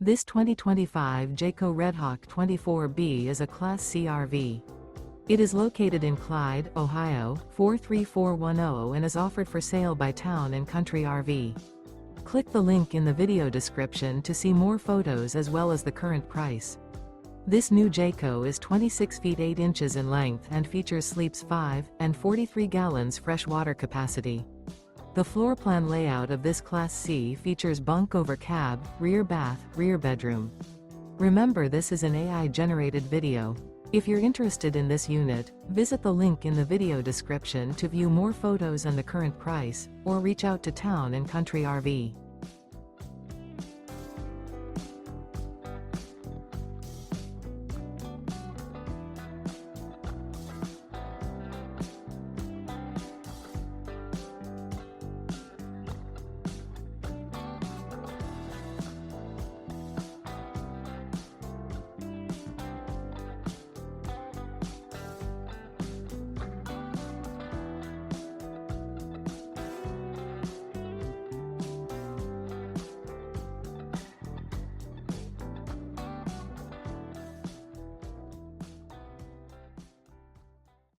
This 2025 Jayco Redhawk 24B is a Class C RV. It is located in Clyde, Ohio, 43410 and is offered for sale by Town & Country RV. Click the link in the video description to see more photos as well as the current price. This new Jayco is 26 feet 8 inches in length and features sleeps 5 and 43 gallons fresh water capacity. The floor plan layout of this Class C features bunk over cab, rear bath, rear bedroom. Remember, this is an AI-generated video. If you're interested in this unit, visit the link in the video description to view more photos and the current price, or reach out to Town & Country RV.